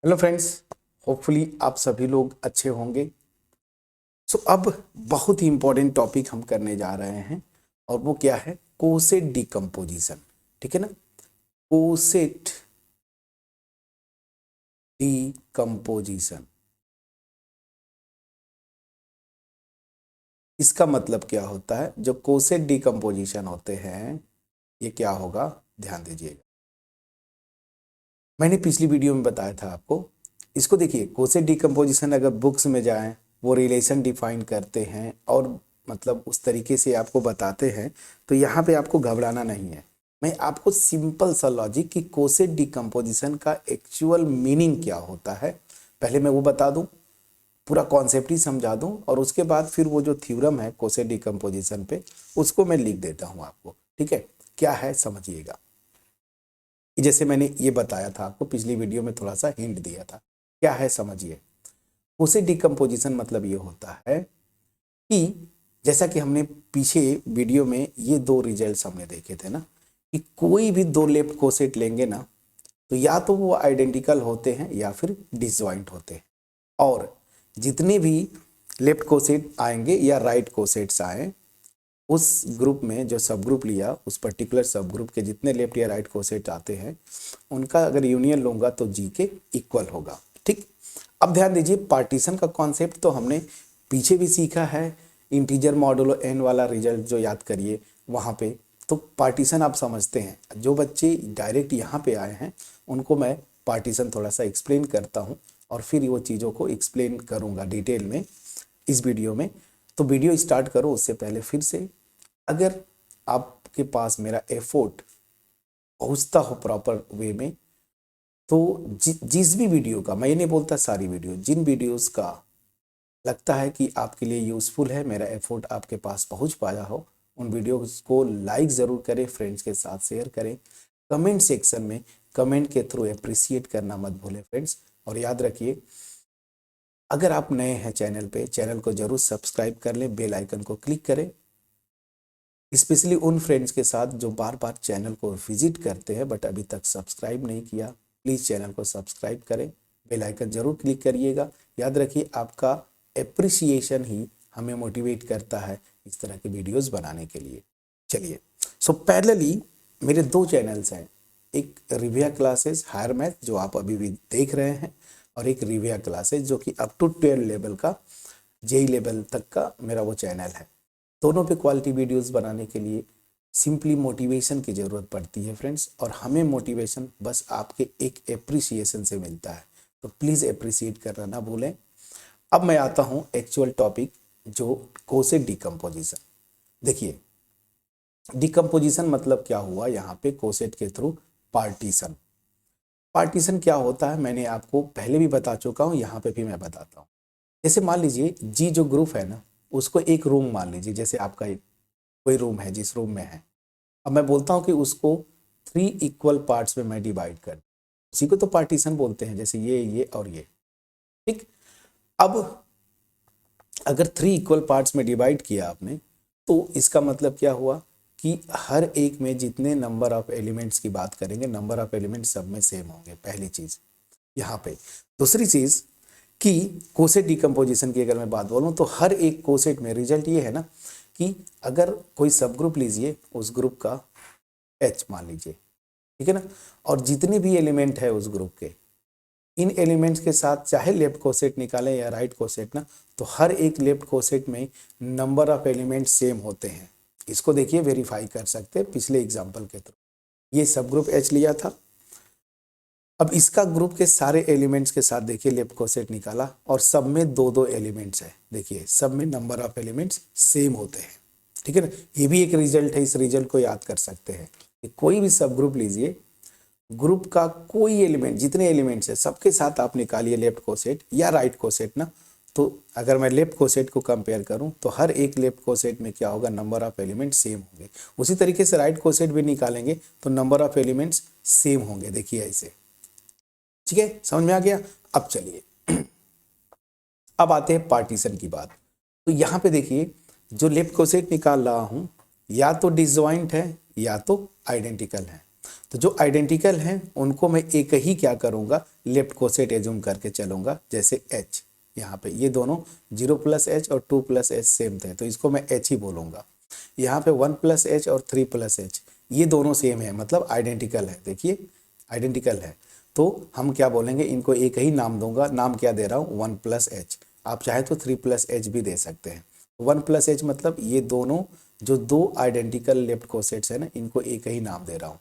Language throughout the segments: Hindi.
हेलो फ्रेंड्स, होपफुली आप सभी लोग अच्छे होंगे। अब बहुत ही इंपॉर्टेंट टॉपिक हम करने जा रहे हैं और वो क्या है? Coset decomposition. ठीक है ना? कोसेट डिकम्पोजिशन, इसका मतलब क्या होता है? जो कोसेट डिकम्पोजिशन होते हैं ये क्या होगा, ध्यान दीजिएगा। मैंने पिछली वीडियो में बताया था आपको। इसको देखिए, कोसेट डिकम्पोजिशन अगर बुक्स में जाएं, वो रिलेशन डिफाइन करते हैं और मतलब उस तरीके से आपको बताते हैं, तो यहाँ पे आपको घबराना नहीं है। मैं आपको सिंपल सा लॉजिक कि कोसेट डिकम्पोजिशन का एक्चुअल मीनिंग क्या होता है पहले मैं वो बता दूं, पूरा कॉन्सेप्ट ही समझा दूं, और उसके बाद फिर वो जो थ्योरम है कोसेट डिकम्पोजिशन पे उसको मैं लिख देता हूँ आपको। ठीक है? क्या है समझिएगा। जैसे मैंने ये बताया था आपको पिछली वीडियो में, थोड़ा सा हिंट दिया था, क्या है समझिए। उसे डिकम्पोजिशन मतलब ये होता है कि जैसा कि हमने पीछे वीडियो में ये दो रिजल्ट्स हमने देखे थे ना, कि कोई भी दो लेफ्ट कोसेट लेंगे ना, तो या तो वो आइडेंटिकल होते हैं या फिर डिसजॉइंट होते हैं। और जितने भी लेफ्ट कोसेट आएंगे या राइट कोसेट्स आए, उस ग्रुप में जो सब ग्रुप लिया, उस पर्टिकुलर सब ग्रुप के जितने लेफ्ट या राइट कोसेट आते हैं, उनका अगर यूनियन लूंगा तो जी के इक्वल होगा। ठीक? अब ध्यान दीजिए, पार्टीशन का कॉन्सेप्ट तो हमने पीछे भी सीखा है। इंटीजर मॉडुलो एन वाला रिजल्ट जो याद करिए वहाँ पे, तो पार्टीशन आप समझते हैं। जो बच्चे डायरेक्ट यहाँ पे आए हैं उनको मैं पार्टीशन थोड़ा सा एक्सप्लेन करता हूँ और फिर वो चीज़ों को एक्सप्लेन करूँगा डिटेल में इस वीडियो में। तो वीडियो स्टार्ट करो उससे पहले फिर से, अगर आपके पास मेरा एफोर्ट पहुँचता हो प्रॉपर वे में, तो जिस भी वीडियो का, मैं ये नहीं बोलता सारी वीडियो, जिन वीडियोस का लगता है कि आपके लिए यूज़फुल है, मेरा एफर्ट आपके पास पहुंच पाया हो, उन वीडियोस को लाइक ज़रूर करें, फ्रेंड्स के साथ शेयर करें, कमेंट सेक्शन में कमेंट के थ्रू अप्रिशिएट करना मत भूलें फ्रेंड्स। और याद रखिए, अगर आप नए हैं चैनल पे, चैनल को जरूर सब्सक्राइब कर लें, बेल आइकन को क्लिक करें। स्पेशली उन फ्रेंड्स के साथ जो बार बार चैनल को विजिट करते हैं बट अभी तक सब्सक्राइब नहीं किया, प्लीज़ चैनल को सब्सक्राइब करें, बेल आइकन जरूर क्लिक करिएगा। याद रखिए, आपका एप्रिसिएशन ही हमें मोटिवेट करता है इस तरह के वीडियोस बनाने के लिए। चलिए, पैरेलली मेरे दो चैनल्स हैं, एक रिविया क्लासेस हायर मैथ जो आप अभी भी देख रहे हैं, और एक रिविया क्लासेस जो कि अप टू 12 लेवल का, जेई लेवल तक का मेरा वो चैनल है। दोनों पे क्वालिटी वीडियोस बनाने के लिए सिंपली मोटिवेशन की ज़रूरत पड़ती है फ्रेंड्स, और हमें मोटिवेशन बस आपके एक एप्रिसिएशन से मिलता है, तो प्लीज़ एप्रिसिएट करना ना भूलें। अब मैं आता हूँ एक्चुअल टॉपिक, जो कोसेट डिकम्पोजिशन। देखिए, डिकम्पोजिशन मतलब क्या हुआ यहाँ पे कोसेट के थ्रू? पार्टीशन। पार्टीशन क्या होता है मैंने आपको पहले भी बता चुका हूँ, यहाँ पे भी मैं बताता हूँ। जैसे मान लीजिए जी जो ग्रुप है ना, उसको एक रूम मान लीजिए, जैसे आपका एक कोई रूम है जिस रूम में है। अब मैं बोलता हूँ कि उसको 3 इक्वल पार्ट्स में मैं डिवाइड कर, उसी को तो पार्टीशन बोलते हैं, जैसे ये और ये। ठीक? अब अगर 3 इक्वल पार्ट्स में डिवाइड किया आपने, तो इसका मतलब क्या हुआ कि हर एक में जितने नंबर ऑफ एलिमेंट्स की बात करेंगे, नंबर ऑफ एलिमेंट्स सब में सेम होंगे, पहली चीज़ यहाँ पे। दूसरी चीज़ कि कोसेट डिकम्पोजिशन की अगर मैं बात बोलूँ, तो हर एक कोसेट में रिजल्ट ये है ना कि अगर कोई सब ग्रुप लीजिए, उस ग्रुप का एच मान लीजिए, ठीक है ना, और जितने भी एलिमेंट है उस ग्रुप के, इन एलिमेंट्स के साथ चाहे लेफ्ट कोसेट निकालें या राइट कोसेट ना, तो हर एक लेफ्ट कोसेट में नंबर ऑफ एलिमेंट सेम होते हैं। इसको देखिए, वेरीफाई कर सकते हैं पिछले एग्जाम्पल के थ्रू। ये सब ग्रुप एच लिया था, अब इसका ग्रुप के सारे एलिमेंट्स के साथ देखिए लेफ्ट कोसेट निकाला, और सब में दो दो एलिमेंट्स है। देखिए, सब में नंबर ऑफ एलिमेंट्स सेम होते हैं। ठीक है ना? ये भी एक रिजल्ट है, इस रिजल्ट को याद कर सकते हैं कि कोई भी सब ग्रुप लीजिए, ग्रुप का कोई एलिमेंट, जितने एलिमेंट्स है सबके साथ आप निकालिए लेफ्ट कोसेट या राइट कोसेट ना, तो अगर मैं लेफ्ट कोसेट को कंपेयर करूं, तो हर एक लेफ्ट कोसेट में क्या होगा, नंबर ऑफ एलिमेंट सेम होंगे। उसी तरीके से राइट कोसेट भी निकालेंगे तो नंबर ऑफ एलिमेंट्स सेम होंगे। देखिए ऐसे, ठीक है, समझ में आ गया? अब चलिए अब आते हैं पार्टीशन की बात। तो यहाँ पे देखिए, जो लेफ्ट कोसेट निकाल रहा हूँ या तो डिसजॉइंट है या तो आइडेंटिकल है। तो जो आइडेंटिकल हैं उनको मैं एक ही क्या करूँगा, लेफ्ट कोसेट एज्यूम करके चलूँगा। जैसे H यहाँ पे ये दोनों 0 + H और 2 + H सेम थे, तो इसको मैं H ही बोलूँगा। यहाँ पे 1 + H और 3 + H ये दोनों सेम है, मतलब आइडेंटिकल है। देखिए आइडेंटिकल है, तो हम क्या बोलेंगे, इनको एक ही नाम दूंगा। नाम क्या दे रहा हूँ, 1 + H। आप चाहे तो 3 + H भी दे सकते हैं। 1 + H मतलब ये दोनों जो दो आइडेंटिकल लेफ्ट कोसेट्स है ना, इनको एक ही नाम दे रहा हूँ।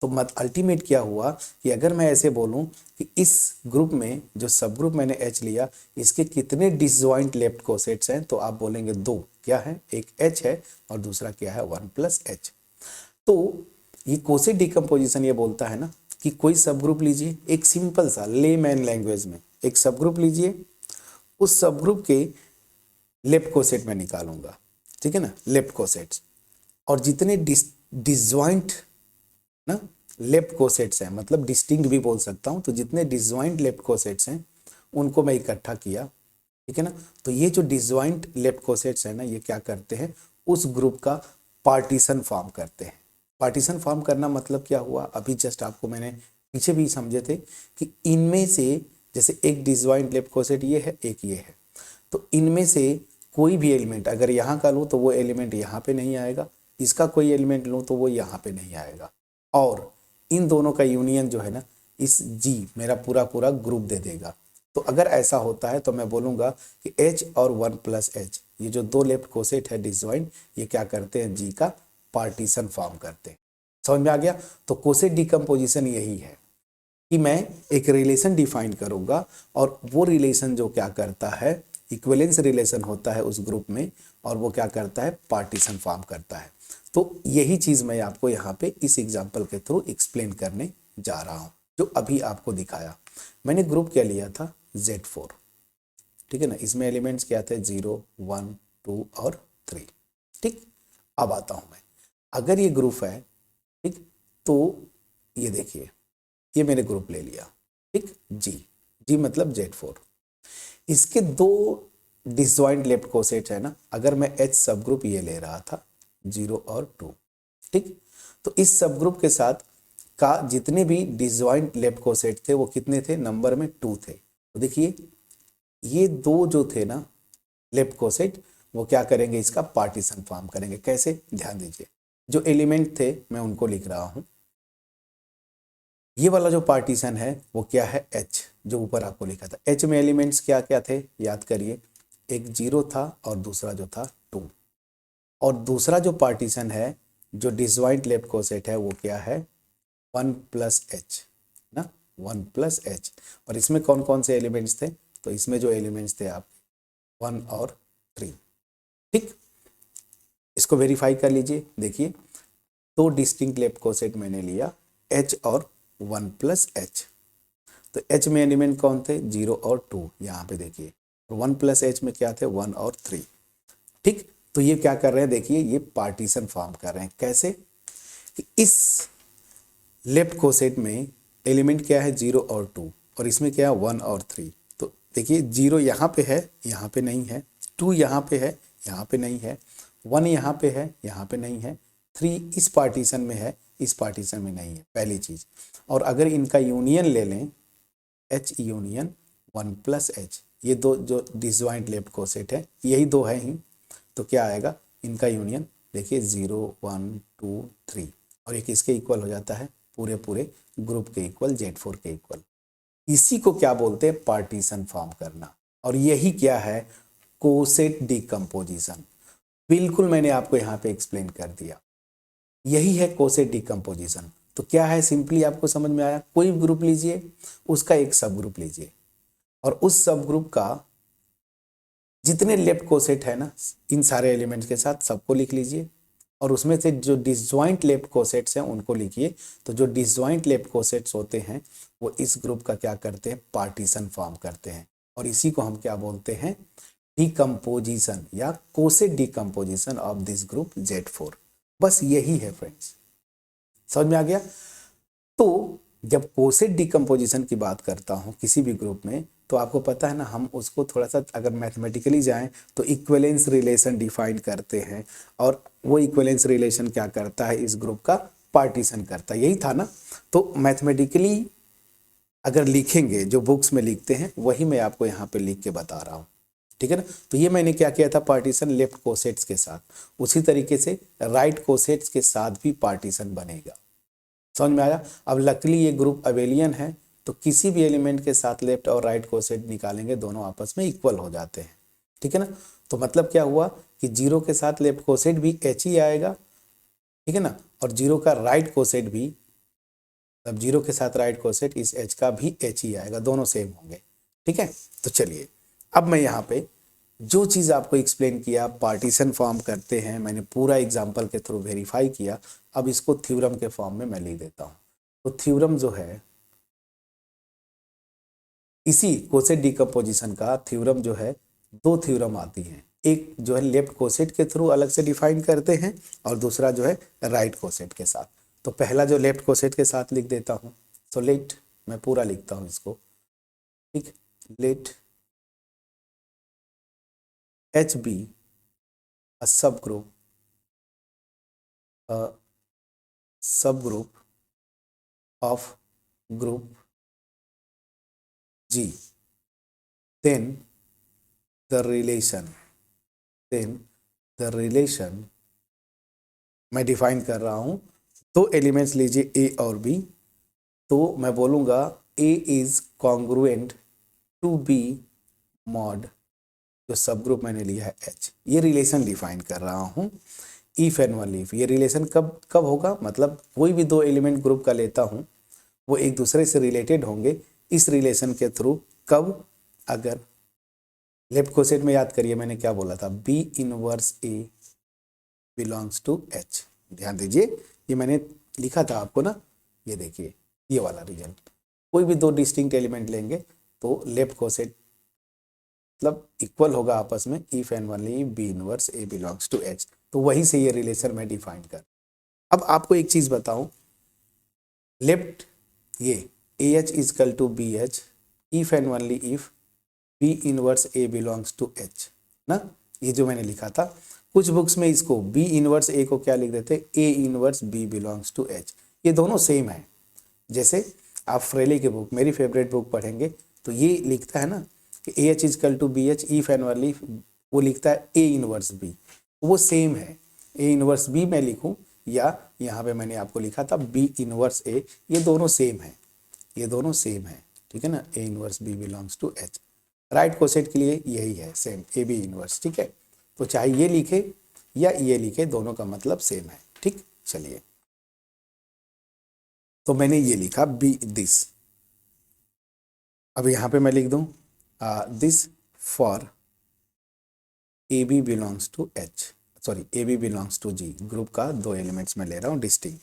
तो मत अल्टीमेट क्या हुआ कि अगर मैं ऐसे बोलूं कि इस ग्रुप में जो सब ग्रुप मैंने H लिया, इसके कितने डिसजॉइंट लेफ्ट कोसेट्स हैं, तो आप बोलेंगे दो। क्या है, एक H है और दूसरा क्या है, 1 + H। तो ये कोसेट डिकम्पोजिशन ये बोलता है ना कि कोई सब ग्रुप लीजिए, एक सिंपल सा लेमैन लैंग्वेज में एक सब ग्रुप लीजिए, उस सब ग्रुप के लेफ्ट कोसेट में निकालूंगा, ठीक है ना, लेफ्ट कोसेट्स। और जितने डिसजॉइंट ना लेफ्ट कोसेट्स हैं, मतलब डिस्टिंक्ट भी बोल सकता हूं, तो जितने डिसजॉइंट लेफ्ट कोसेट्स हैं उनको मैं इकट्ठा किया, ठीक है ना। तो ये जो डिसजॉइंट लेफ्ट कोसेट्स है ना, ये क्या करते हैं, उस ग्रुप का पार्टीशन फॉर्म करते हैं। पार्टीशन फॉर्म करना मतलब क्या हुआ, अभी जस्ट आपको मैंने पीछे भी समझे थे कि इनमें से जैसे एक डिसजॉइंट लेफ्ट कोसेट ये है, एक ये है, तो इनमें से कोई भी एलिमेंट अगर यहाँ का लूँ तो वो एलिमेंट यहाँ पे नहीं आएगा, इसका कोई एलिमेंट लूँ तो वो यहाँ पे नहीं आएगा, और इन दोनों का यूनियन जो है ना, इस G मेरा पूरा पूरा ग्रुप दे देगा। तो अगर ऐसा होता है तो मैं बोलूँगा कि H और 1 + H ये जो दो लेफ्ट कोसेट है डिसजॉइंट, ये क्या करते हैं, G का पार्टीशन फॉर्म करते हैं। समझ में आ गया। तो कोसेट डिकम्पोजिशन यही है कि मैं एक रिलेशन डिफाइन करूँगा और वो रिलेशन जो क्या करता है, इक्विवेलेंस रिलेशन होता है उस ग्रुप में, और वो क्या करता है, पार्टीशन फॉर्म करता है। तो यही चीज़ मैं आपको यहाँ पे इस एग्जाम्पल के थ्रू एक्सप्लेन करने जा रहा हूँ, जो अभी आपको दिखाया। मैंने ग्रुप क्या लिया था, Z4, ठीक है ना। इसमें एलिमेंट्स क्या थे, 0, 1, 2 और 3, ठीक। अब आता हूँ मैं, अगर ये ग्रुप है, ठीक, तो ये देखिए, ये मैंने ग्रुप ले लिया, ठीक, जी मतलब Z4। इसके दो डिसजॉइंट लेफ्ट कोसेट है ना, अगर मैं H सब ग्रुप ये ले रहा था 0 और 2, ठीक, तो इस सब ग्रुप के साथ का जितने भी डिसजॉइंट लेफ्ट कोसेट थे वो कितने थे, नंबर में 2 थे। तो देखिए ये दो जो थे ना लेफ्ट कोसेट, वो क्या करेंगे, इसका पार्टीशन फॉर्म करेंगे। कैसे, ध्यान दीजिए, जो एलिमेंट थे मैं उनको लिख रहा हूं। ये वाला जो पार्टीशन है वो क्या है, H, जो ऊपर आपको लिखा था। H में एलिमेंट्स क्या क्या थे, याद करिए, एक 0 था और दूसरा जो था 2। और दूसरा जो पार्टीशन है जो डिसजॉइंट लेफ्ट कोसेट है वो क्या है, 1 + H ना, 1 + H। और इसमें कौन कौन से एलिमेंट्स थे, तो इसमें जो एलिमेंट्स थे आप 1 और 3, ठीक। इसको वेरीफाई कर लीजिए। देखिए दो डिस्टिंक्ट लेफ्ट कोसेट मैंने लिया, H और 1 + H। तो H में एलिमेंट कौन थे, 0 और 2, यहाँ पे देखिए। 1 + H में क्या थे, 1 और 3, ठीक। तो ये क्या कर रहे हैं, देखिए ये पार्टीशन फॉर्म कर रहे हैं। कैसे, कि इस लेफ्ट कोसेट में एलिमेंट क्या है, 0 और 2, और इसमें क्या है, 1 और 3। तो देखिए 0 यहाँ पे है, यहाँ पे नहीं है, 2 यहाँ पे है, यहाँ पे नहीं है, 1 यहाँ पे है, यहाँ पे नहीं है, 3 इस पार्टीशन में है, इस पार्टीशन में नहीं है, पहली चीज़। और अगर इनका यूनियन ले लें, H यूनियन 1 + H, ये दो जो डिसजॉइंट लेफ्ट कोसेट है यही दो है ही, तो क्या आएगा, इनका यूनियन देखिए 0, 1, 2, 3, और एक इसके इक्वल हो जाता है, पूरे पूरे ग्रुप के इक्वल, Z4 के इक्वल। इसी को क्या बोलते हैं, पार्टीशन फॉर्म करना। और यही क्या है, कोसेट डिकम्पोजिशन। बिल्कुल मैंने आपको यहाँ पे एक्सप्लेन कर दिया, यही है कोसेट डिकम्पोजिशन। तो क्या है, सिंपली आपको समझ में आया, कोई ग्रुप लीजिए, उसका एक सब ग्रुप लीजिए, और उस सब ग्रुप का जितने लेफ्ट कोसेट है ना, इन सारे एलिमेंट्स के साथ सबको लिख लीजिए, और उसमें से जो डिसजॉइंट लेफ्ट कोसेट्स हैं उनको लिखिए। तो जो डिसजॉइंट लेफ्ट कोसेट्स होते हैं वो इस ग्रुप का क्या करते हैं, पार्टीशन फॉर्म करते हैं, और इसी को हम क्या बोलते हैं, डिकम्पोजिशन या coset decomposition of this group Z4। बस यही है फ्रेंड्स, समझ में आ गया। तो जब कोसेट डिकम्पोजिशन की बात करता हूँ किसी भी ग्रुप में, तो आपको पता है ना, हम उसको थोड़ा सा अगर मैथमेटिकली जाएं तो इक्विवेलेंस रिलेशन डिफाइन करते हैं, और वो इक्विवेलेंस रिलेशन क्या करता है, इस ग्रुप का पार्टीशन करता है, यही था ना। तो मैथमेटिकली अगर लिखेंगे जो बुक्स में लिखते हैं वही मैं आपको यहाँ पे लिख के बता रहा हूँ, ठीक है ना। तो ये मैंने क्या किया था, पार्टीशन लेफ्ट कोसेट्स के साथ, उसी तरीके से राइट कोसेट्स के साथ भी पार्टीशन बनेगा। समझ में आया। अब लकीली ये ग्रुप अबेलियन है, तो किसी भी एलिमेंट के साथ लेफ्ट और राइट कोसेट निकालेंगे दोनों आपस में इक्वल हो जाते हैं, ठीक है ना। तो मतलब क्या हुआ कि जीरो के साथ लेफ्ट कोसेट भी एच ही आएगा, ठीक है ना, और जीरो का राइट कोसेट भी, अब जीरो के साथ राइट कोसेट इस एच का भी एच ही आएगा, दोनों सेम होंगे, ठीक है। तो चलिए अब मैं यहाँ पे जो चीज़ आपको एक्सप्लेन किया, पार्टीशन फॉर्म करते हैं, मैंने पूरा एग्जाम्पल के थ्रू वेरीफाई किया, अब इसको थ्योरम के फॉर्म में मैं लिख देता हूँ। तो थ्योरम जो है, इसी कोसेट डिकम्पोजिशन का थ्योरम जो है, दो थ्योरम आती हैं, एक जो है लेफ्ट कोसेट के थ्रू अलग से डिफाइन करते हैं और दूसरा जो है राइट कोसेट के साथ। तो पहला जो लेफ्ट कोसेट के साथ लिख देता हूँ, सो लेट, मैं पूरा लिखता हूँ इसको, ठीक, लेट एच बी अ सब group of group G, then the relation मैं डिफाइन कर रहा हूं, दो एलिमेंट्स लीजिए ए और बी, तो मैं बोलूंगा a is congruent to b mod, जो सब ग्रुप मैंने लिया है एच, ये रिलेशन डिफाइन कर रहा हूं। इफ एंड ओनली इफ, ये रिलेशन कब कब होगा, मतलब कोई भी दो एलिमेंट ग्रुप का लेता हूं वो एक दूसरे से रिलेटेड होंगे इस रिलेशन के थ्रू, कब, अगर लेफ्ट कोसेट में याद करिए मैंने क्या बोला था, B inverse A belongs to H. ध्यान दीजिए, ये मैंने लिखा था आपको ना, ये देखिए ये वाला रिजल्ट, कोई भी दो डिस्टिंक्ट एलिमेंट लेंगे तो लेफ्ट कोसेट मतलब इक्वल होगा आपस में, if and only B inverse A belongs to H, तो वही से ये रिलेशन मैं डिफाइन कर। अब आपको एक चीज बताऊं, लेफ्ट ये A H equal to B H, if and only if B inverse A belongs to H ना, ये जो मैंने लिखा था, कुछ बुक्स में इसको बी इनवर्स ए को क्या लिख देते, A inverse B belongs to H, ये दोनों सेम है। जैसे आप फ्रेली के बुक, मेरी फेवरेट बुक पढ़ेंगे तो ये लिखता है ना कि A H equal to B H, if and only, वो लिखता है ए इनवर्स बी, वो सेम है। ए इनवर्स बी मैं लिखूं या यहाँ पे मैंने आपको लिखा था बी इनवर्स ए, ये दोनों सेम है, ये दोनों सेम है, ठीक है ना, A inverse B belongs to H. Right coset के लिए यही है सेम, ए बी इनवर्स, ठीक है। तो चाहे ये लिखे या ये लिखे, दोनों का मतलब सेम है, ठीक। चलिए तो मैंने ये लिखा बी दिस, अब यहाँ पे मैं लिख दूं this for A B belongs to H, sorry A B belongs to G, group का दो एलिमेंट्स में ले रहा हूँ distinct,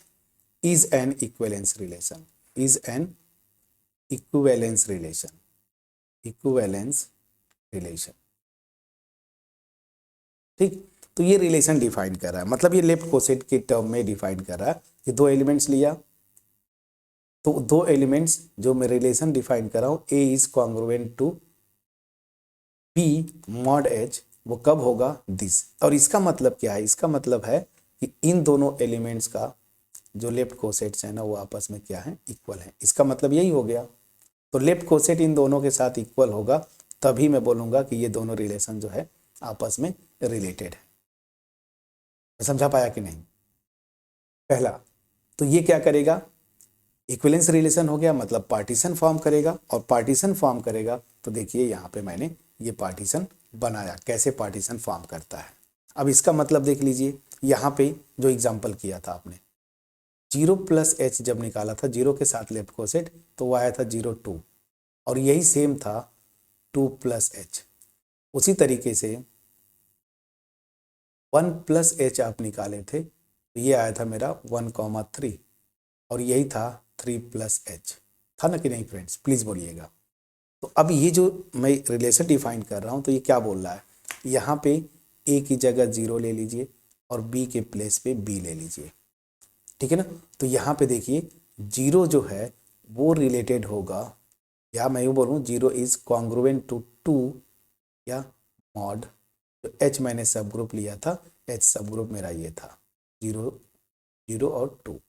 is an equivalence relation, is an equivalence relation, equivalence relation, ठीक। तो ये रिलेशन डिफाइन कर रहा है, मतलब ये लेफ्ट कोसेट के टर्म में डिफाइन कर रहा है कि दो एलिमेंट्स लिया, तो दो एलिमेंट्स जो मैं रिलेशन डिफाइन कर रहा हूं, a is congruent to b mod h, वो कब होगा, दिस। और इसका मतलब क्या है, इसका मतलब है कि इन दोनों एलिमेंट्स का जो लेफ्ट कोसेट्स है ना वो आपस में क्या है, इक्वल है, इसका मतलब यही हो गया। तो लेफ्ट कोसेट इन दोनों के साथ इक्वल होगा, तभी मैं बोलूंगा कि ये दोनों रिलेशन जो है आपस में रिलेटेड है। समझा पाया कि नहीं। पहला तो ये क्या करेगा, इक्विवेलेंस रिलेशन हो गया, मतलब पार्टीशन फॉर्म करेगा, और पार्टीशन फॉर्म करेगा तो देखिए यहाँ पे मैंने ये पार्टीशन बनाया, कैसे पार्टीशन फॉर्म करता है। अब इसका मतलब देख लीजिए, यहाँ पे जो एग्जाम्पल किया था आपने, जीरो प्लस एच जब निकाला था, जीरो के साथ लेफ्ट कोसेट, तो वो आया था 0 2, और यही सेम था 2 प्लस एच। उसी तरीके से 1 प्लस एच आप निकाले थे, तो ये आया था मेरा 1,3, और यही था 3 प्लस एच, था ना कि नहीं फ्रेंड्स, प्लीज बोलिएगा। तो अब ये जो मैं रिलेशन डिफाइन कर रहा हूँ, तो ये क्या बोल रहा है, यहाँ पे ए की जगह 0 ले लीजिए और बी के प्लेस पे बी ले लीजिए, ठीक है ना। तो यहाँ पे देखिए 0 जो है वो रिलेटेड होगा, या मैं यूँ बोलूँ 0 इज कॉन्ग्रुएंट टू 2 या मॉड, तो एच मैंने सब ग्रुप लिया था, एच सब ग्रुप मेरा ये था 0 0 और 2,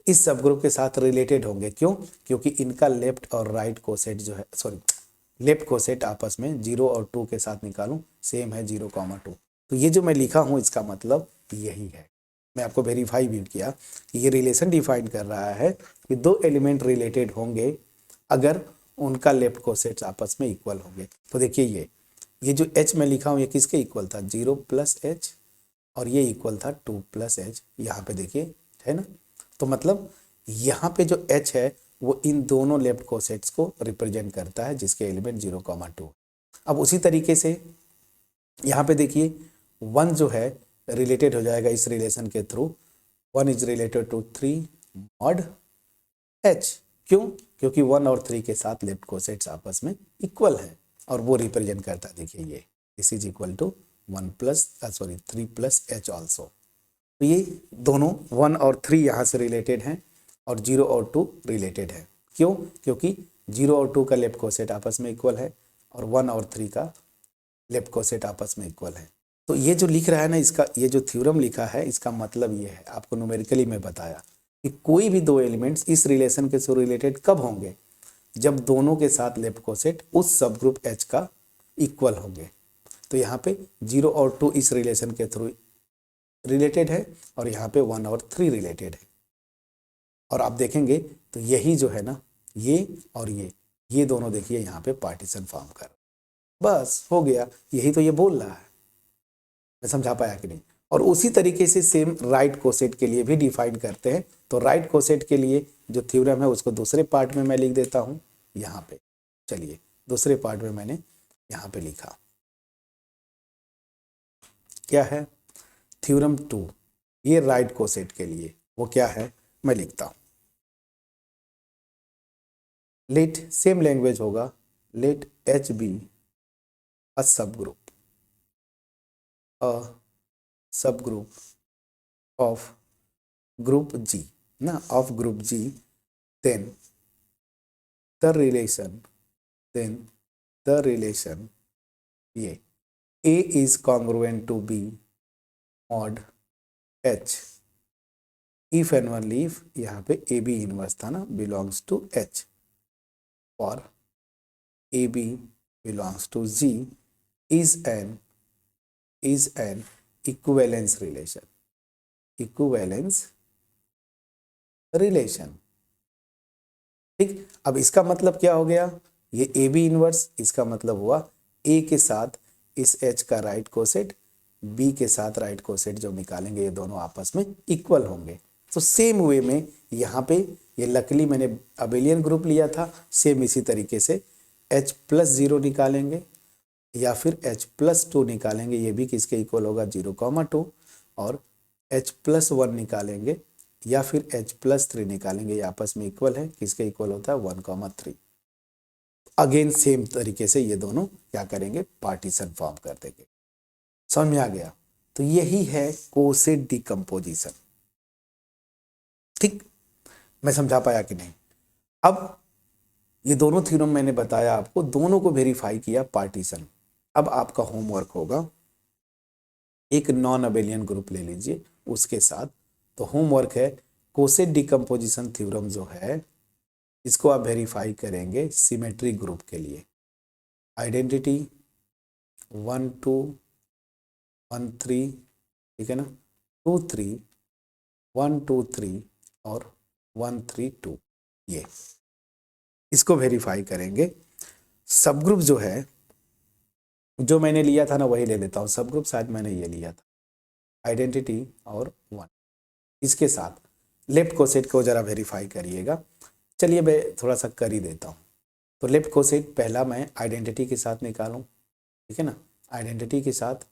इस सब ग्रुप के साथ रिलेटेड होंगे। क्यों? क्योंकि इनका लेफ्ट और राइट कोसेट जो है, सॉरी, लेफ्ट कोसेट आपस में 0 और 2 के साथ निकालूं, सेम है 0,2। तो ये जो मैं लिखा हूं इसका मतलब यही है। मैं आपको वेरीफाई भी किया कि ये रिलेशन डिफाइन कर रहा है कि दो एलिमेंट रिलेटेड होंगे अगर उनका लेफ्ट कोसेट्स आपस में इक्वल होंगे। तो देखिए ये जो h में लिखा हूँ ये किसके इक्वल था? 0 + h, और ये इक्वल था 2 + h। यहाँ पे देखिए है ना। तो मतलब यहाँ पे जो h है वो इन दोनों लेफ्ट कोसेट्स को रिप्रेजेंट करता है जिसके एलिमेंट 0,2। अब उसी तरीके से यहाँ पे देखिए 1 जो है रिलेटेड हो जाएगा इस रिलेशन के through. 1 is related to 3 mod h। क्यों? क्योंकि 1 और 3 के साथ लेफ्ट कोसेट्स आपस में इक्वल है और वो रिप्रेजेंट करता है, देखिए ये this is equal to 3 + h also. तो ये दोनों 1 और 3 यहाँ से रिलेटेड हैं और 0 और 2 रिलेटेड है। क्यों? क्योंकि 0 और 2 का लेफ्ट कोसेट आपस में इक्वल है और 1 और 3 का लेफ्ट कोसेट आपस में इक्वल है। तो ये जो लिख रहा है ना, इसका ये जो थ्योरम लिखा है इसका मतलब ये है, आपको न्यूमेरिकली में बताया कि कोई भी दो एलिमेंट्स इस रिलेशन के से रिलेटेड कब होंगे? जब दोनों के साथ लेफ्ट कोसेट उस सब ग्रुप H का इक्वल होंगे। तो यहाँ पे 0 और 2 इस रिलेशन के थ्रू रिलेटेड है और यहाँ पे 1 और 3 रिलेटेड है। और आप देखेंगे तो यही जो है ना, ये और ये दोनों देखिए यहाँ पे पार्टीशन फॉर्म कर, बस हो गया। यही तो ये बोल रहा है। मैं समझा पाया कि नहीं? और उसी तरीके से सेम राइट कोसेट के लिए भी डिफाइन करते हैं। तो राइट कोसेट के लिए जो थ्योरम है उसको दूसरे पार्ट में मैं लिख देता हूँ यहाँ पे। चलिए दूसरे पार्ट में मैंने यहाँ पे लिखा, क्या है? थ्योरम 2, ये राइट कोसेट के लिए वो क्या है मैं लिखता हूँ। लेट, सेम लैंग्वेज होगा, लेट H बी अ सब ग्रुप ऑफ ग्रुप G ना, of group G, then the relation ये A is congruent to B mod H if and only if, यहाँ पे AB इनवर्स था ना, belongs to H, और AB belongs to G is an equivalence relation। ठीक, अब इसका मतलब क्या हो गया? ये AB इनवर्स, इसका मतलब हुआ A के साथ इस H का राइट कोसेट, B के साथ राइट कोसेट जो निकालेंगे ये दोनों आपस में इक्वल होंगे। तो सेम वे में यहाँ पे ये लकीली मैंने अबेलियन ग्रुप लिया था, सेम इसी तरीके से H + 0 निकालेंगे या फिर H + 2 निकालेंगे, ये भी किसके इक्वल होगा? 0,2। और H + 1 निकालेंगे या फिर H + 3 निकालेंगे, ये आपस में इक्वल है, किसके इक्वल होता है? 1,3। अगेन सेम तरीके से ये दोनों क्या करेंगे? पार्टीशन फॉर्म कर देंगे। समझ में आ गया? तो यही है कोसेट डिकम्पोजिशन। ठीक, मैं समझा पाया कि नहीं? अब ये दोनों थ्योरम मैंने बताया आपको, दोनों को वेरीफाई किया पार्टीशन। अब आपका होमवर्क होगा एक नॉन अबेलियन ग्रुप ले लीजिए उसके साथ। तो होमवर्क है कोसेट डिकम्पोजिशन थ्योरम जो है इसको आप वेरीफाई करेंगे सिमेट्री ग्रुप के लिए। आइडेंटिटी 1 2 1 3, ठीक है ना, 2 3 1 2 3 और 1 3 2, ये इसको वेरीफाई करेंगे। सब ग्रुप जो है जो मैंने लिया था ना वही ले लेता हूँ। सब ग्रुप शायद मैंने ये लिया था, आइडेंटिटी और 1, इसके साथ लेफ्ट कोसेट को जरा वेरीफाई करिएगा। चलिए मैं थोड़ा सा कर ही देता हूँ। तो लेफ्ट कोसेट पहला मैं आइडेंटिटी के साथ निकालूं, ठीक है ना, आइडेंटिटी के साथ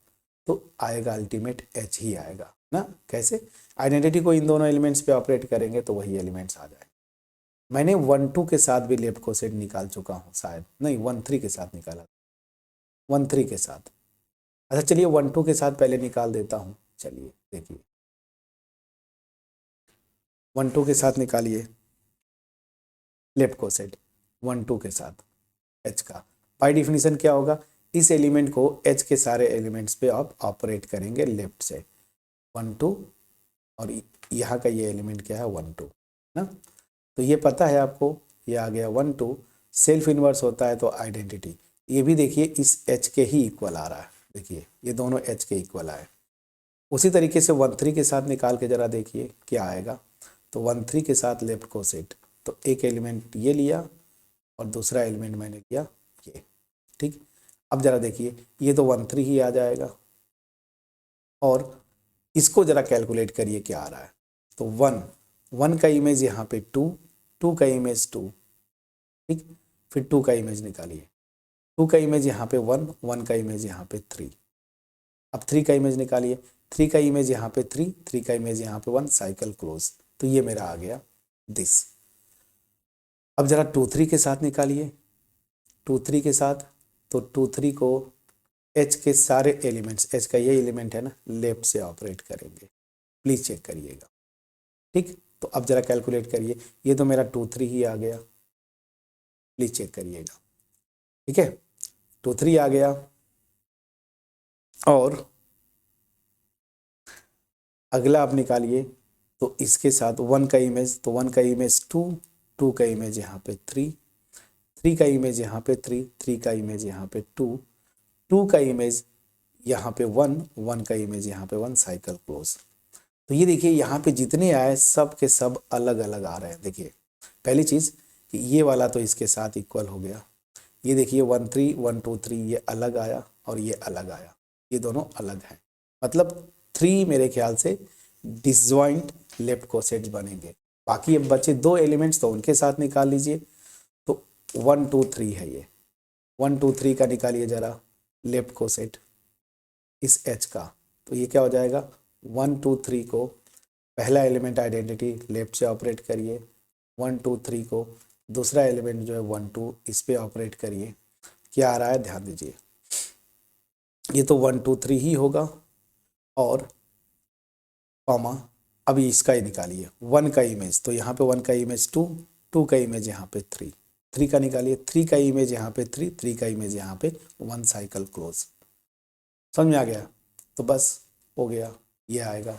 तो आएगा अल्टीमेट H ही आएगा ना। कैसे? आइडेंटिटी को इन दोनों एलिमेंट्स पे ऑपरेट करेंगे तो वही एलिमेंट्स आ जाए। मैंने 1 2 के साथ भी लेफ्ट कोसेट निकाल चुका हूँ, शायद नहीं 1 3 के साथ निकाला, 1 3 के साथ। अच्छा चलिए 1 2 के साथ पहले निकाल देता हूँ। चलिए देखिए 1 2 के साथ निकालिए लेफ्ट कोसेट 1 2 के साथ H का। बाय डिफिनीशन क्या होगा? इस एलिमेंट को H के सारे एलिमेंट्स पे आप ऑपरेट करेंगे लेफ्ट से 1 2, और यहाँ का ये एलिमेंट क्या है? 1 2। ना। तो ये पता है आपको, ये आ गया 1 2। सेल्फ इनवर्स होता है तो आइडेंटिटी, ये भी देखिए इस एच के ही इक्वल आ रहा है, देखिए ये दोनों एच के इक्वल आए। उसी तरीके से 1 3 के साथ निकाल के जरा देखिए क्या आएगा। तो 1 3 के साथ लेफ्ट कोसेट, तो एक एलिमेंट ये लिया और दूसरा एलिमेंट मैंने लिया ये, ठीक। अब जरा देखिए ये तो 1 3 ही आ जाएगा, और इसको जरा कैलकुलेट करिए क्या आ रहा है। तो 1 1 का इमेज यहाँ पे 2, 2 का इमेज 2, ठीक। फिर 2 का इमेज निकालिए, 2 का इमेज यहाँ पे 1, 1 का इमेज यहाँ पे 3। अब 3 का इमेज निकालिए, 3 का इमेज यहाँ पे 3, 3 का इमेज यहाँ पे 1, साइकिल क्लोज। तो ये मेरा आ गया दिस। अब जरा 2 3 के साथ निकालिए, 2 3 के साथ, तो 2 3 को एच के सारे एलिमेंट्स, एच का ये एलिमेंट है ना, लेफ्ट से ऑपरेट करेंगे, प्लीज चेक करिएगा, ठीक। तो अब जरा कैलकुलेट करिए, ये तो मेरा 2 3 ही आ गया, प्लीज चेक करिएगा, ठीक है। 2 3 आ गया, और अगला आप निकालिए, तो इसके साथ 1 का इमेज, तो 1 का इमेज 2, 2 का इमेज यहाँ पे 3, 3 का इमेज यहाँ पे 3, 3 का इमेज यहाँ पे 2, 2 का इमेज यहाँ पे 1, 1 का इमेज यहाँ पे 1, साइकिल क्लोज। तो ये देखिए यहाँ पे जितने आए सब के सब अलग अलग आ रहे हैं। देखिए पहली चीज़ कि ये वाला तो इसके साथ इक्वल हो गया, ये देखिए 1 3 1 2 3 ये अलग आया और ये अलग आया, ये दोनों अलग हैं, मतलब 3 मेरे ख्याल से डिसजॉइंट लेफ्ट कोसेट्स बनेंगे। बाकी अब बचे 2 एलिमेंट्स, तो उनके साथ निकाल लीजिए। तो 1 2 3 है ये, 1 2 3 का निकालिए जरा लेफ्ट कोसेट इस एच का, तो ये क्या हो जाएगा 1 2 3 को पहला एलिमेंट आइडेंटिटी लेफ्ट से ऑपरेट करिए, 1 2 3 को दूसरा एलिमेंट जो है 1 2 इस पे ऑपरेट करिए। क्या आ रहा है ध्यान दीजिए, ये तो 1 2 3 ही होगा, और कॉमा अभी इसका ही निकालिए 1 का इमेज, तो यहाँ पे 1 का इमेज 2, 2 का इमेज यहाँ पे 3, 3 का निकालिए, 3 का इमेज यहाँ पे 3, 3 का इमेज यहाँ पे 1, साइकिल क्लोज। समझ में आ गया, तो बस हो गया, ये आएगा।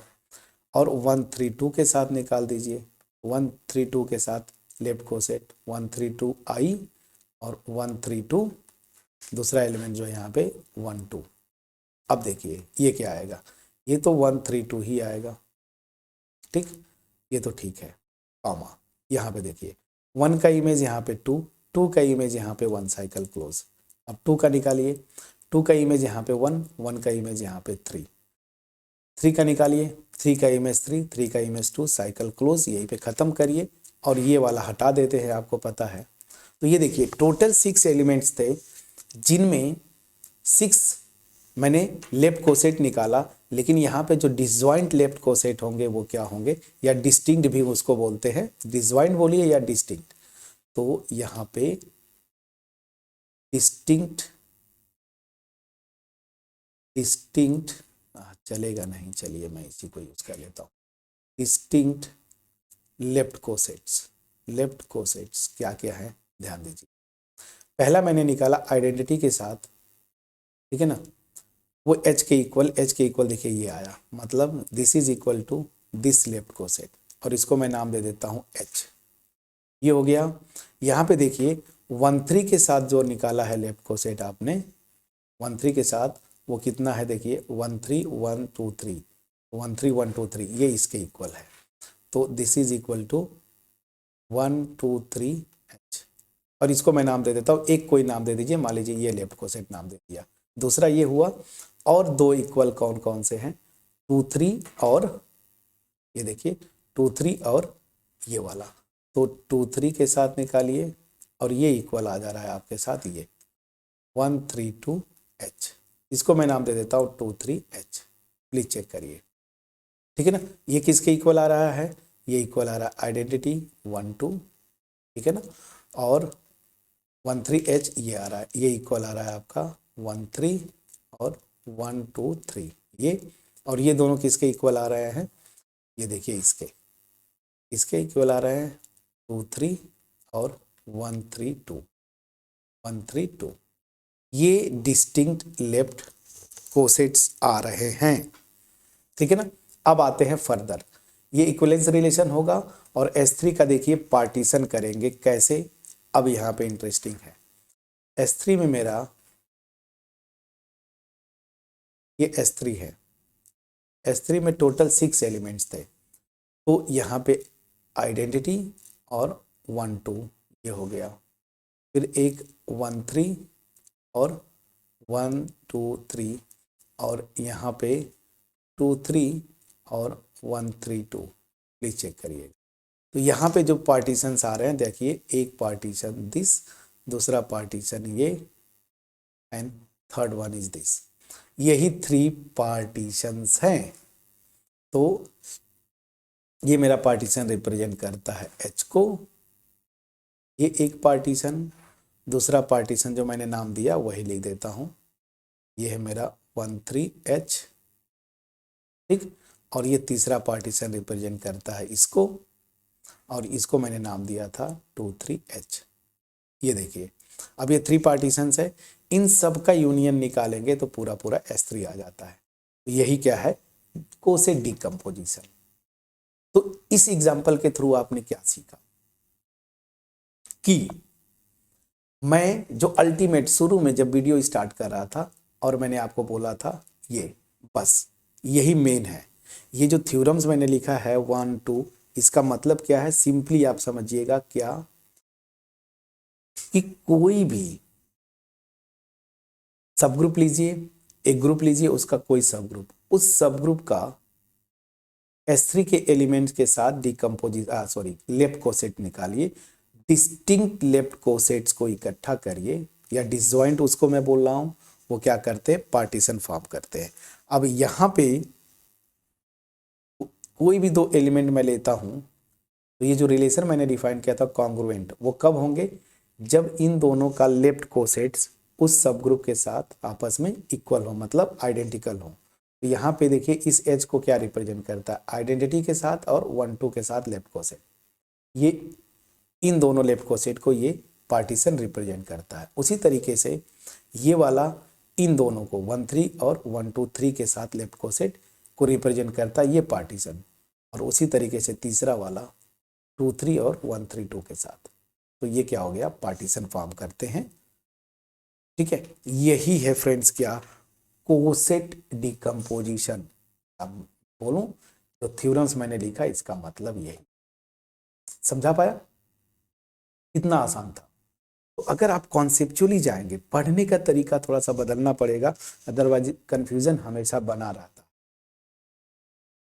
और 1 3 2 के साथ निकाल दीजिए, 1 3 2 के साथ लेफ्ट कोसेट 1 3 2 आई, और 1 3 2 दूसरा एलिमेंट जो है यहाँ पे 1 2। अब देखिए ये क्या आएगा, ये तो 1 3 2 ही आएगा, ठीक, ये तो ठीक है, कॉमा यहाँ पे देखिए 1 का इमेज यहाँ पे 2, 2 का इमेज यहाँ पे 1, साइकिल क्लोज। अब 2 का निकालिए, 2 का इमेज यहाँ पे 1, 1 का इमेज यहाँ पे 3, 3 का निकालिए, 3 का इमेज 3, 3 का इमेज 2, साइकिल क्लोज। यहीं पे ख़त्म करिए और ये वाला हटा देते हैं, आपको पता है। तो ये देखिए टोटल 6 एलिमेंट्स थे, जिनमें 6 मैंने लेफ्ट कोसेट निकाला, लेकिन यहाँ पे जो डिसजॉइंट लेफ्ट कोसेट होंगे वो क्या होंगे, या डिस्टिंक्ट भी उसको बोलते हैं, डिसजॉइंट बोलिए या डिस्टिंक्ट। तो यहाँ पे डिस्टिंक्ट डिस्टिंक्ट चलेगा नहीं, चलिए मैं इसी को यूज कर लेता हूँ। Distinct left cosets, left cosets क्या क्या है ध्यान दीजिए। पहला मैंने निकाला आइडेंटिटी के साथ, ठीक है ना, वो एच के इक्वल, एच के इक्वल देखिए ये आया, मतलब this is equal to this left coset, और इसको मैं नाम दे देता हूँ एच। ये हो गया। यहाँ पे देखिए 1 3 के साथ जो निकाला है लेफ्ट कोसेट आपने, 1 3 के साथ वो कितना है देखिए 1 3 1 2 3, 1 3 1 2 3 ये इसके इक्वल है। तो this is equal to 1 2 3 H, और इसको मैं नाम दे देता हूँ, एक कोई नाम दे दीजिए, मान लीजिए ये लेफ्ट कोसेट नाम दे दिया, दूसरा ये हुआ, और 2 इक्वल कौन कौन से हैं 2 3, और ये देखिए 2 3 और ये वाला, तो 2 3 के साथ निकालिए, और ये इक्वल आ जा रहा है आपके साथ ये 1 3 2 एच, इसको मैं नाम दे देता हूँ 2 3 एच। प्लीज चेक करिए, ठीक है ना। ये किसके इक्वल आ रहा है, ये इक्वल आ रहा है आइडेंटिटी 1 2, ठीक है ना, और 1 3 एच ये आ रहा है, ये इक्वल आ रहा है आपका 1 3 और 1 2 3 ये, और ये दोनों किसके इक्वल आ रहे हैं, ये देखिए इसके इक्वल आ रहे हैं 2 3 और 1 3 2 1 3 2, ये डिस्टिंक्ट लेफ्ट कोसेट्स आ रहे हैं, ठीक है ना। अब आते हैं फर्दर, ये इक्विवेलेंस रिलेशन होगा। और S3 का देखिए पार्टीशन करेंगे कैसे, अब यहाँ पे इंटरेस्टिंग है। S3 में मेरा ये S3 है, S3 में टोटल 6 एलिमेंट्स थे, तो यहाँ पे आइडेंटिटी और 1 2 ये हो गया, फिर एक 1 3 और 1 2 3 और यहाँ पे 2 3 और 1 3 2, प्लीज चेक करिए। तो यहाँ पे जो पार्टीशंस आ रहे हैं देखिए, एक पार्टीशन दिस, दूसरा पार्टीशन ये, and third one is this, यही 3 पार्टीशंस हैं। तो ये मेरा पार्टीशन रिप्रेजेंट करता है H को, ये एक पार्टीशन, दूसरा पार्टीशन जो मैंने नाम दिया वही लिख देता हूँ, ये है मेरा 1 3H, ठीक। और ये तीसरा पार्टीशन रिप्रेजेंट करता है इसको, और इसको मैंने नाम दिया था 2 3H। ये देखिए अब ये 3 पार्टीशंस है, इन सब का यूनियन निकालेंगे तो पूरा पूरा S3 आ जाता है। यही क्या है, कोसेट डिकम्पोजिशन। तो इस एग्जाम्पल के थ्रू आपने क्या सीखा कि मैं जो अल्टीमेट शुरू में जब वीडियो स्टार्ट कर रहा था और मैंने आपको बोला था ये बस यही मेन है। ये जो थ्योरम्स मैंने लिखा है 1 2, इसका मतलब क्या है, सिंपली आप समझिएगा क्या कि कोई भी सब ग्रुप लीजिए, एक ग्रुप लीजिए, उसका कोई सब ग्रुप, उस सब ग्रुप का S3 के एलिमेंट्स के साथ लेफ्ट कोसेट निकालिए, डिस्टिंक्ट लेफ्ट कोसेट्स को इकट्ठा करिए, या डिसजॉइंट उसको मैं बोल रहा हूं, वो क्या करते हैं, पार्टीशन फॉर्म करते हैं। अब यहां पे कोई भी 2 एलिमेंट मैं लेता हूं, तो ये जो रिलेशन मैंने डिफाइन किया था कॉन्ग्रुएंट, वो कब होंगे, जब इन दोनों का लेफ्ट कोसेट्स उस सब ग्रुप के साथ आपस में इक्वल हो, मतलब आइडेंटिकल हो। तो यहाँ पे देखिए इस एज को क्या रिप्रेजेंट करता है, आइडेंटिटी के साथ और 1 2 के साथ लेफ्ट कोसेट, ये इन दोनों लेफ्ट कोसेट को ये पार्टीशन रिप्रेजेंट करता है। उसी तरीके से ये वाला इन दोनों को 1 3 और 1 2 3 के साथ लेफ्ट कोसेट को रिप्रेजेंट करता है ये पार्टीशन, और उसी तरीके से तीसरा वाला 2 3 और 1 3 2 के साथ, तो ये क्या हो गया, पार्टीशन फॉर्म करते हैं, ठीक है। यही है फ्रेंड्स क्या, कोसेट डिकम्पोजिशन। अब बोलूं तो थ्योरम्स मैंने लिखा, इसका मतलब यही, समझा पाया, इतना आसान था। तो अगर आप कॉन्सेप्चुअली जाएंगे, पढ़ने का तरीका थोड़ा सा बदलना पड़ेगा, अदरवाइज कंफ्यूजन हमेशा बना रहता।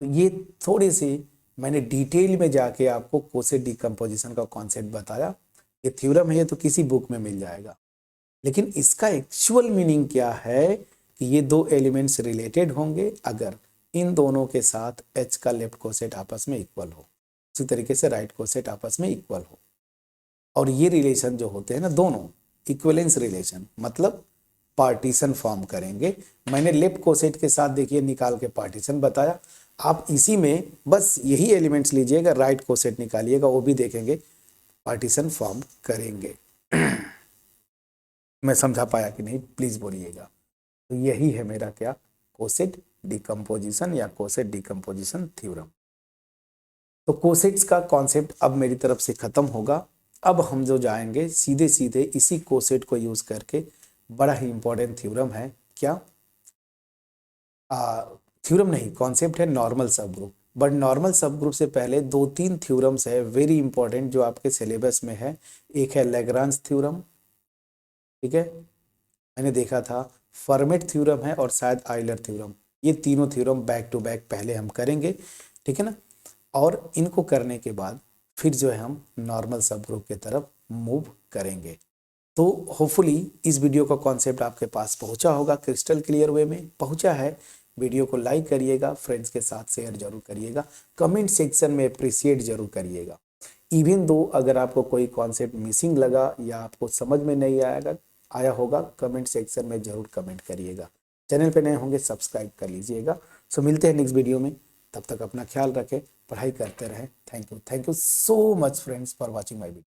तो ये थोड़े से मैंने डिटेल में जाके आपको कोसेट डिकम्पोजिशन का कॉन्सेप्ट बताया। ये थ्योरम है, ये तो किसी बुक में मिल जाएगा, लेकिन इसका एक्चुअल मीनिंग क्या है कि ये 2 एलिमेंट्स रिलेटेड होंगे अगर इन दोनों के साथ H का लेफ्ट कोसेट आपस में इक्वल हो, उसी तरीके से राइट कोसेट आपस में इक्वल हो। और ये रिलेशन जो होते हैं ना दोनों इक्विवेलेंस रिलेशन, मतलब पार्टीशन फॉर्म करेंगे। मैंने लेफ्ट कोसेट के साथ देखिए निकाल के पार्टीशन बताया, आप इसी में बस यही एलिमेंट्स लीजिएगा, राइट कोसेट निकालिएगा, वो भी देखेंगे पार्टीशन फॉर्म करेंगे। मैं समझा पाया कि नहीं, प्लीज बोलिएगा। तो यही है मेरा क्या, कोसेट डिकम्पोजिशन या कोसेट डिकम्पोजिशन थ्योरम। तो कोसेट्स का कॉन्सेप्ट अब मेरी तरफ से खत्म होगा। अब हम जो जाएंगे सीधे सीधे इसी कोसेट को यूज करके, बड़ा ही इंपॉर्टेंट थ्योरम है क्या, थ्योरम नहीं कॉन्सेप्ट है नॉर्मल सब ग्रुप। बट नॉर्मल सब ग्रुप से पहले 2-3 थ्योरम्स है वेरी इंपॉर्टेंट जो आपके सिलेबस में है। एक है लैग्रांज थ्योरम, ठीक है, मैंने देखा था, फर्मेट थ्योरम है, और शायद आइलर थ्योरम। ये तीनों थ्योरम बैक टू बैक पहले हम करेंगे, ठीक है ना। और इनको करने के बाद फिर जो है हम नॉर्मल सब ग्रुप की तरफ मूव करेंगे। तो होपफुली इस वीडियो का कॉन्सेप्ट आपके पास पहुंचा होगा, क्रिस्टल क्लियर वे में पहुंचा है। वीडियो को लाइक करिएगा, फ्रेंड्स के साथ शेयर जरूर करिएगा, कमेंट सेक्शन में अप्रिशिएट जरूर करिएगा। इवन दो अगर आपको कोई कॉन्सेप्ट मिसिंग लगा या आपको समझ में नहीं आया होगा, कमेंट सेक्शन में जरूर कमेंट करिएगा। चैनल पे नए होंगे सब्सक्राइब कर लीजिएगा। सो मिलते हैं नेक्स्ट वीडियो में, तब तक अपना ख्याल रखें, पढ़ाई करते रहें। Thank you so much friends for watching my video.